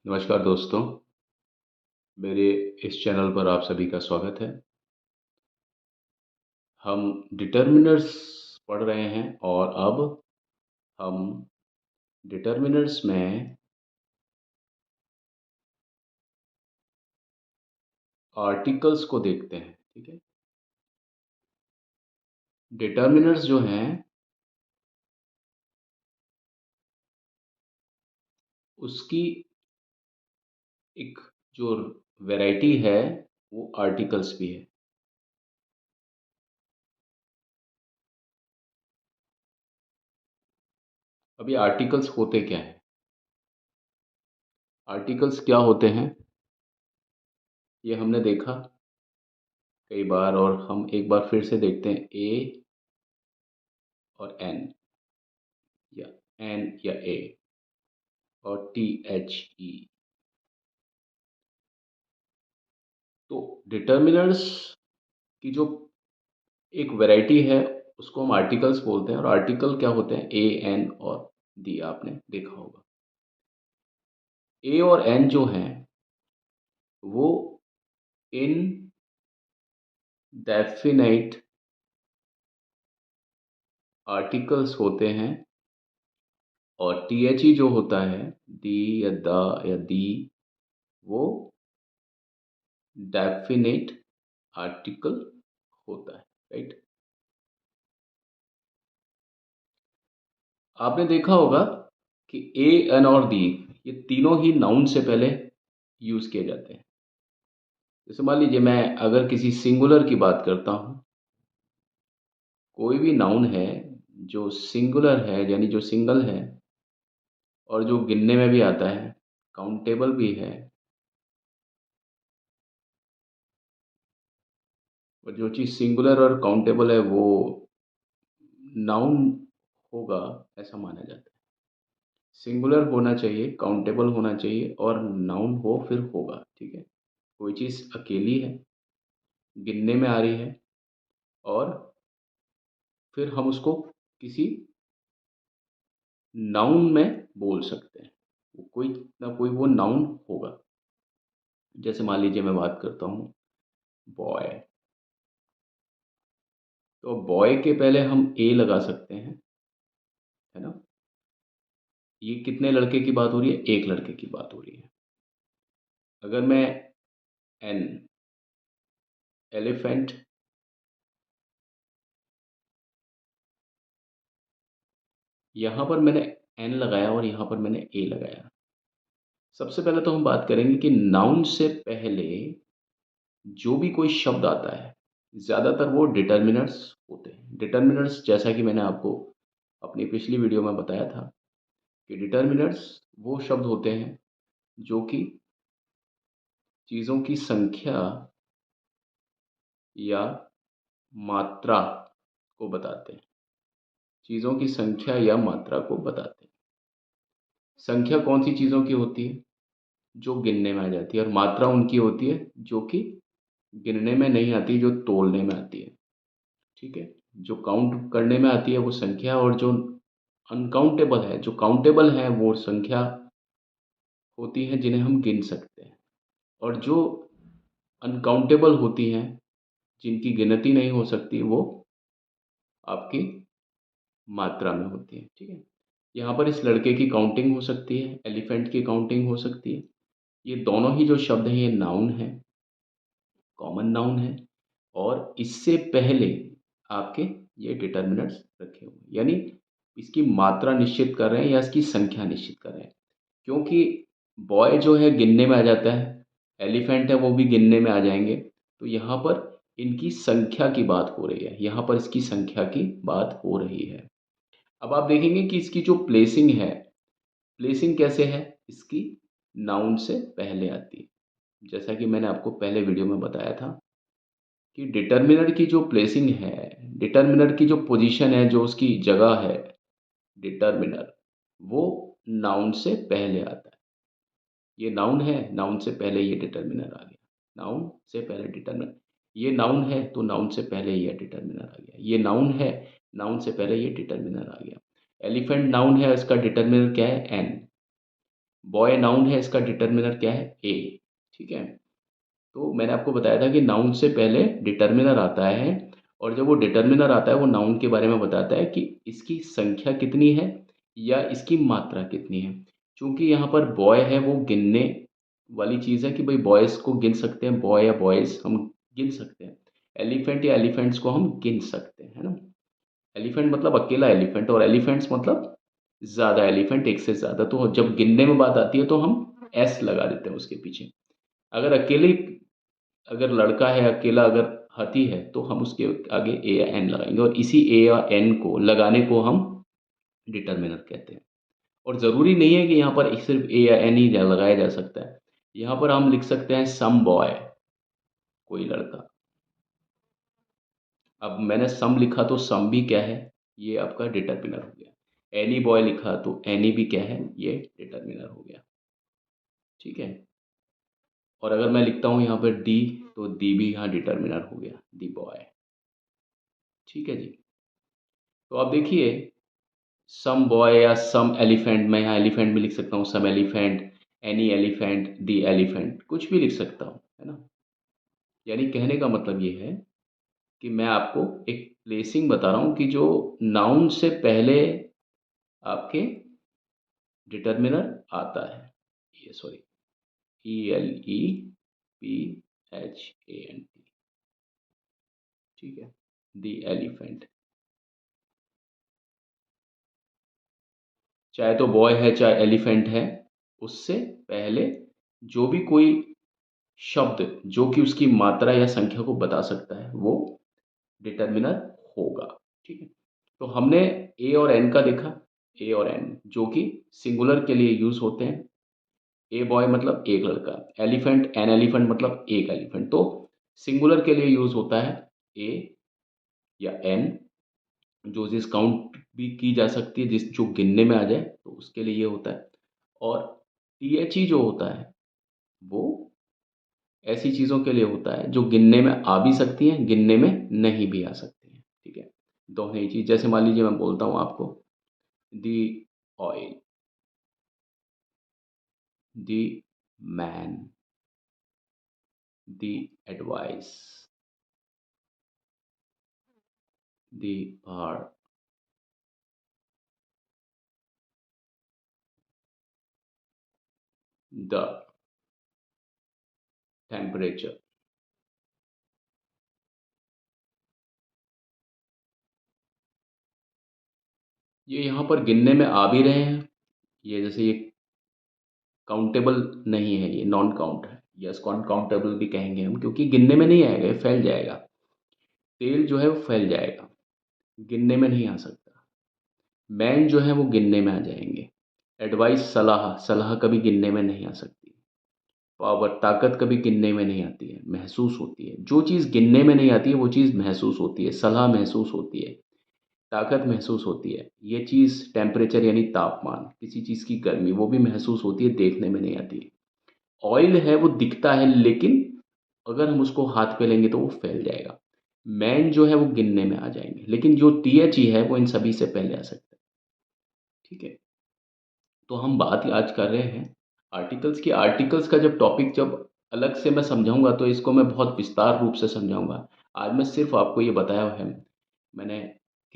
नमस्कार दोस्तों, मेरे इस चैनल पर आप सभी का स्वागत है। हम डिटर्मिनर्स पढ़ रहे हैं और अब हम डिटर्मिनर्स में आर्टिकल्स को देखते हैं, ठीक है? डिटर्मिनर्स जो हैं, उसकी एक जो वैरायटी है, वो आर्टिकल्स भी है। अब ये आर्टिकल्स होते क्या हैं? आर्टिकल्स क्या होते हैं, ये हमने देखा कई बार और हम एक बार फिर से देखते हैं। ए और एन, या एन या ए, और टी एच ई। तो डिटर्मिनर्स की जो एक वैरायटी है, उसको हम आर्टिकल्स बोलते हैं। और आर्टिकल क्या होते हैं? ए, एन और दी, आपने देखा होगा। ए और एन जो हैं, वो इन डेफिनाइट आर्टिकल्स होते हैं। और टी एच ई जो होता है, दी या द या दी, वो डेफिनेट आर्टिकल होता है, राइट? आपने देखा होगा कि ए, एन और दी, ये तीनों ही नाउन से पहले यूज किए जाते हैं। जैसे मान लीजिए, मैं अगर किसी सिंगुलर की बात करता हूँ, कोई भी नाउन है जो सिंगुलर है, यानी जो सिंगल है, और जो गिनने में भी आता है, काउंटेबल भी है, और जो चीज़ सिंगुलर और काउंटेबल है वो नाउन होगा, ऐसा माना जाता है। सिंगुलर होना चाहिए, काउंटेबल होना चाहिए, और नाउन हो फिर होगा, ठीक है? कोई चीज़ अकेली है, गिनने में आ रही है, और फिर हम उसको किसी नाउन में बोल सकते हैं। वो कोई ना कोई वो नाउन होगा। जैसे मान लीजिए, मैं बात करता हूँ बॉय। तो बॉय के पहले हम ए लगा सकते हैं, है ना? ये कितने लड़के की बात हो रही है? एक लड़के की बात हो रही है। अगर मैं एन, एलिफेंट, यहाँ पर मैंने एन लगाया और यहाँ पर मैंने ए लगाया। सबसे पहले तो हम बात करेंगे कि नाउन से पहले जो भी कोई शब्द आता है, ज़्यादातर वो डिटर्मिनर्स होते हैं। डिटर्मिनर्स, जैसा कि मैंने आपको अपनी पिछली वीडियो में बताया था, कि डिटर्मिनर्स वो शब्द होते हैं जो कि चीज़ों की संख्या या मात्रा को बताते हैं। चीज़ों की संख्या या मात्रा को बताते हैं। संख्या कौन सी चीज़ों की होती है? जो गिनने में आ जाती है। और मात्रा उनकी होती है जो कि गिनने में नहीं आती, जो तोलने में आती है, ठीक है? जो काउंट करने में आती है वो संख्या, और जो अनकाउंटेबल है, जो काउंटेबल है, वो संख्या होती है जिन्हें हम गिन सकते हैं। और जो अनकाउंटेबल होती हैं, जिनकी गिनती नहीं हो सकती, वो आपकी मात्रा में होती है, ठीक है? यहाँ पर इस लड़के की काउंटिंग हो सकती है, एलिफेंट की काउंटिंग हो सकती है। ये दोनों ही जो शब्द हैं, ये नाउन है, कॉमन नाउन है। और इससे पहले आपके ये डिटर्मिनर्स रखे हुए हैं, यानी इसकी मात्रा निश्चित कर रहे हैं या इसकी संख्या निश्चित कर रहे हैं। क्योंकि बॉय जो है गिनने में आ जाता है, एलिफेंट है वो भी गिनने में आ जाएंगे। तो यहाँ पर इनकी संख्या की बात हो रही है, यहाँ पर इसकी संख्या की बात हो रही है। अब आप देखेंगे कि इसकी जो प्लेसिंग है, प्लेसिंग कैसे है? इसकी नाउन से पहले आती है। जैसा कि मैंने आपको पहले वीडियो में बताया था कि डिटर्मिनर की जो प्लेसिंग है, डिटर्मिनर की जो पोजीशन है, जो उसकी जगह है, डिटर्मिनर, वो नाउन से पहले आता है। ये नाउन है, नाउन से पहले ये डिटर्मिनर आ गया। नाउन से पहले डिटर्मिनर। ये नाउन है तो नाउन से पहले ये डिटर्मिनर आ गया। ये नाउन है, नाउन से पहले ये डिटर्मिनर आ गया। एलिफेंट नाउन है, इसका डिटर्मिनर क्या है? एन। बॉय नाउन है, इसका डिटर्मिनर क्या है? ए। ठीक है, तो मैंने आपको बताया था कि नाउन से पहले डिटर्मिनर आता है, और जब वो डिटर्मिनर आता है वो नाउन के बारे में बताता है कि इसकी संख्या कितनी है या इसकी मात्रा कितनी है। चूंकि यहाँ पर बॉय है, वो गिनने वाली चीज़ है कि भाई बॉयज़ को गिन सकते हैं, बॉय या बॉयज़ हम गिन सकते हैं। एलिफेंट या एलिफेंट्स को हम गिन सकते हैं, है ना। एलिफेंट मतलब अकेला एलिफेंट, और एलिफेंट्स मतलब ज़्यादा एलिफेंट, एक से ज़्यादा। तो जब गिनने में बात आती है तो हम एस लगा देते हैं उसके पीछे। अगर अकेले, अगर लड़का है अकेला, अगर हाथी है, तो हम उसके आगे ए या एन लगाएंगे, और इसी ए या एन को लगाने को हम डिटर्मिनर कहते हैं। और ज़रूरी नहीं है कि यहाँ पर सिर्फ ए या एन ही लगाया जा सकता है। यहाँ पर हम लिख सकते हैं सम बॉय, कोई लड़का। अब मैंने सम लिखा तो सम भी क्या है? ये आपका डिटर्मिनर हो गया। एनी बॉय लिखा तो एनी भी क्या है? ये डिटर्मिनर हो गया। ठीक है, और अगर मैं लिखता हूँ यहाँ पर डी, तो डी भी यहाँ डिटर्मिनर हो गया, दी बॉय। ठीक है जी। तो आप देखिए, सम बॉय या सम एलिफेंट, मैं यहाँ एलिफेंट भी लिख सकता हूँ, some elephant, any elephant, the elephant, कुछ भी लिख सकता हूँ, है ना। यानी कहने का मतलब ये है कि मैं आपको एक प्लेसिंग बता रहा हूँ कि जो नाउन से पहले आपके डिटर्मिनर आता है, ये सॉरी, ELEPHANT। ठीक है, दी एलिफेंट। चाहे तो बॉय है चाहे एलिफेंट है, उससे पहले जो भी कोई शब्द जो कि उसकी मात्रा या संख्या को बता सकता है वो डिटर्मिनर होगा। ठीक है, तो हमने ए और एन का देखा। ए और एन जो कि सिंगुलर के लिए यूज होते हैं। ए बॉय मतलब एक लड़का, एलिफेंट, एन एलिफेंट मतलब एक एलिफेंट। तो सिंगुलर के लिए यूज होता है ए या एन, जो चीज़ काउंट भी की जा सकती है, जिस जो गिनने में आ जाए, तो उसके लिए ये होता है। और टी एच ई जो होता है वो ऐसी चीज़ों के लिए होता है जो गिनने में आ भी सकती हैं, गिनने में नहीं भी आ सकती हैं। ठीक है, दोनों ही चीज़। जैसे मान लीजिए मैं बोलता हूँ आपको the oil, the man, the advice, the bar, the temperature. ये यहाँ पर गिनने में आ भी रहे हैं। ये जैसे ये काउंटेबल नहीं है, ये नॉन काउंट है, या इसको अनकाउंटेबल भी कहेंगे हम, क्योंकि गिनने में नहीं आएगा, ये फैल जाएगा। तेल जो है वो फैल जाएगा, गिनने में नहीं आ सकता। मैन जो है वो गिनने में आ जाएंगे। एडवाइस, सलाह, सलाह कभी गिनने में नहीं आ सकती। पावर, ताकत कभी गिनने में नहीं आती है, महसूस होती है। जो चीज़ गिनने में नहीं आती है वो चीज़ महसूस होती है। सलाह महसूस होती है, ताकत महसूस होती है। ये चीज़ टेम्परेचर यानी तापमान, किसी चीज़ की गर्मी, वो भी महसूस होती है, देखने में नहीं आती है। ऑयल है वो दिखता है, लेकिन अगर हम उसको हाथ पे लेंगे तो वो फैल जाएगा। मैन जो है वो गिनने में आ जाएंगे, लेकिन जो टी है वो इन सभी से पहले आ सकता है। ठीक है, तो हम बात आज कर रहे हैं आर्टिकल्स की। आर्टिकल्स का जब टॉपिक जब अलग से मैं समझाऊंगा तो इसको मैं बहुत विस्तार रूप से समझाऊंगा। आज मैं सिर्फ आपको ये बताया है मैंने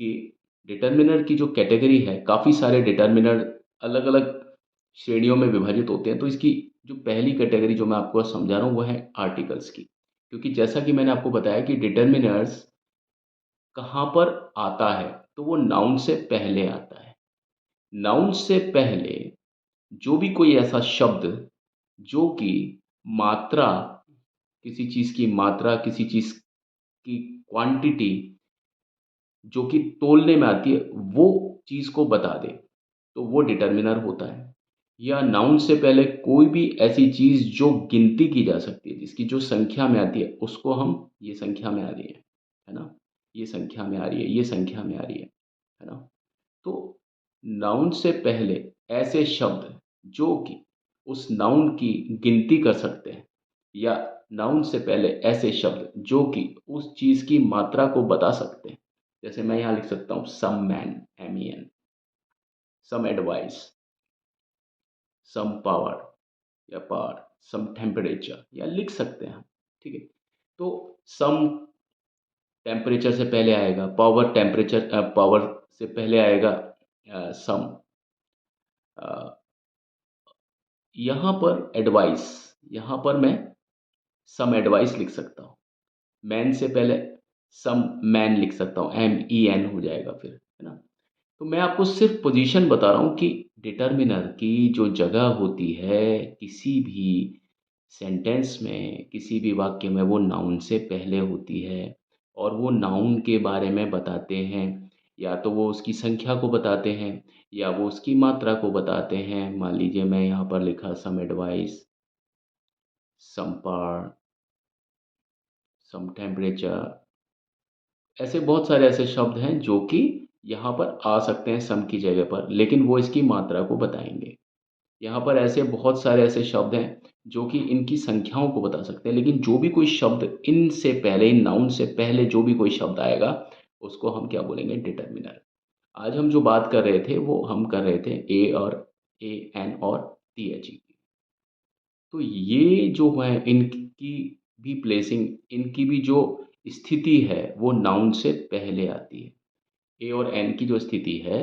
कि डिटर्मिनर की जो कैटेगरी है, काफ़ी सारे डिटर्मिनर अलग अलग श्रेणियों में विभाजित होते हैं। तो इसकी जो पहली कैटेगरी जो मैं आपको समझा रहा हूँ वो है आर्टिकल्स की। क्योंकि जैसा कि मैंने आपको बताया कि डिटर्मिनर्स कहाँ पर आता है, तो वो नाउन से पहले आता है। नाउन से पहले जो भी कोई ऐसा शब्द जो कि मात्रा, किसी चीज़ की मात्रा, किसी चीज़ की क्वांटिटी जो कि तोलने में आती है, वो चीज़ को बता दे, तो वो डिटर्मिनर होता है। या नाउन से पहले कोई भी ऐसी चीज़ जो गिनती की जा सकती है, जिसकी जो संख्या में आती है, उसको हम ये संख्या में आ रही है ना, ये संख्या में आ रही है, ये संख्या में आ रही है ना। तो नाउन से पहले ऐसे शब्द जो कि उस नाउन की गिनती कर सकते हैं, या नाउन से पहले ऐसे शब्द जो कि उस चीज़ की मात्रा को बता सकते हैं। जैसे मैं यहाँ लिख सकता हूँ some man, MEN, some advice, some power या पावर, सम टेम्परेचर या लिख सकते हैं हम, ठीक है। तो सम टेम्परेचर से पहले आएगा पावर, टेम्परेचर पावर से पहले आएगा सम। यहाँ पर एडवाइस, यहाँ पर मैं सम एडवाइस लिख सकता हूँ। मैन से पहले सम मैन लिख सकता हूँ, MEN हो जाएगा फिर, है ना। तो मैं आपको सिर्फ पोजीशन बता रहा हूँ कि डिटर्मिनर की जो जगह होती है किसी भी सेंटेंस में, किसी भी वाक्य में, वो नाउन से पहले होती है। और वो नाउन के बारे में बताते हैं, या तो वो उसकी संख्या को बताते हैं या वो उसकी मात्रा को बताते हैं। मान लीजिए मैं यहाँ पर लिखा some advice, some power, some temperature. ऐसे बहुत सारे ऐसे शब्द हैं जो कि यहाँ पर आ सकते हैं सम की जगह पर, लेकिन वो इसकी मात्रा को बताएंगे। यहाँ पर ऐसे बहुत सारे ऐसे शब्द हैं जो कि इनकी संख्याओं को बता सकते हैं, लेकिन जो भी कोई शब्द इनसे पहले, इन नाउन से पहले जो भी कोई शब्द आएगा उसको हम क्या बोलेंगे, डिटर्मिनर। आज हम जो बात कर रहे थे वो हम कर रहे थे AN और TH की। तो ये जो है इनकी भी प्लेसिंग, इनकी भी जो स्थिति है वो नाउन से पहले आती है। ए और एन की जो स्थिति है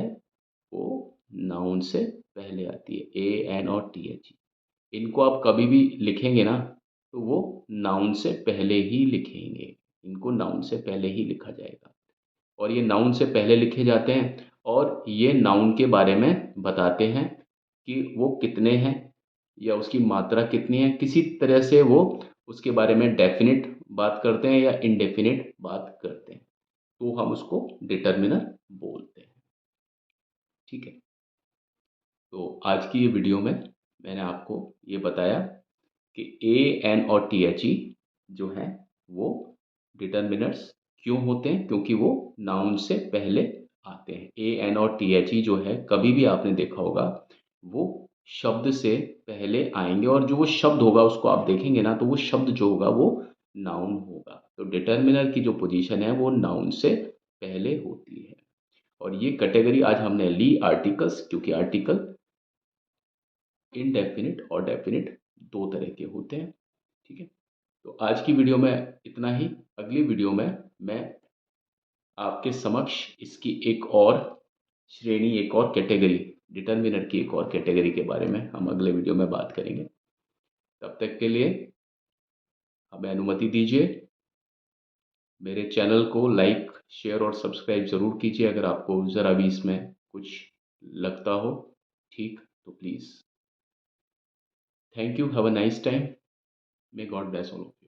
वो नाउन से पहले आती है, AN और TH। इनको आप कभी भी लिखेंगे ना तो वो नाउन से पहले ही लिखेंगे, इनको नाउन से पहले ही लिखा जाएगा। और ये नाउन से पहले लिखे जाते हैं और ये नाउन के बारे में बताते हैं कि वो कितने हैं या उसकी मात्रा कितनी है। किसी तरह से वो उसके बारे में डेफिनिट बात करते हैं या इनडेफिनिट बात करते हैं, तो हम उसको डिटर्मिनर बोलते हैं, ठीक है। तो आज की ये वीडियो में मैंने आपको ये बताया कि AN और THE जो हैं वो डिटर्मिनर्स क्यों होते हैं, क्योंकि वो नाउन से पहले आते हैं। AN और THE जो है कभी भी आपने देखा होगा वो शब्द से पहले आएंगे, और जो वो शब्द होगा उसको आप देखेंगे ना तो वो शब्द जो होगा वो नाउन होगा। तो डिटर्मिनर की जो पोजीशन है वो नाउन से पहले होती है। और ये कैटेगरी आज हमने ली आर्टिकल्स, क्योंकि आर्टिकल इनडेफिनिट और डेफिनिट दो तरह के होते हैं, ठीक है। तो आज की वीडियो में इतना ही। अगली वीडियो में मैं आपके समक्ष इसकी एक और श्रेणी, एक और कैटेगरी, डिटर्मिनर की एक और कैटेगरी के बारे में हम अगले वीडियो में बात करेंगे। तब तक के लिए हमें अनुमति दीजिए। मेरे चैनल को लाइक, शेयर और सब्सक्राइब ज़रूर कीजिए। अगर आपको ज़रा भी इसमें कुछ लगता हो ठीक तो please. Thank you, have a nice time, may God bless all of you.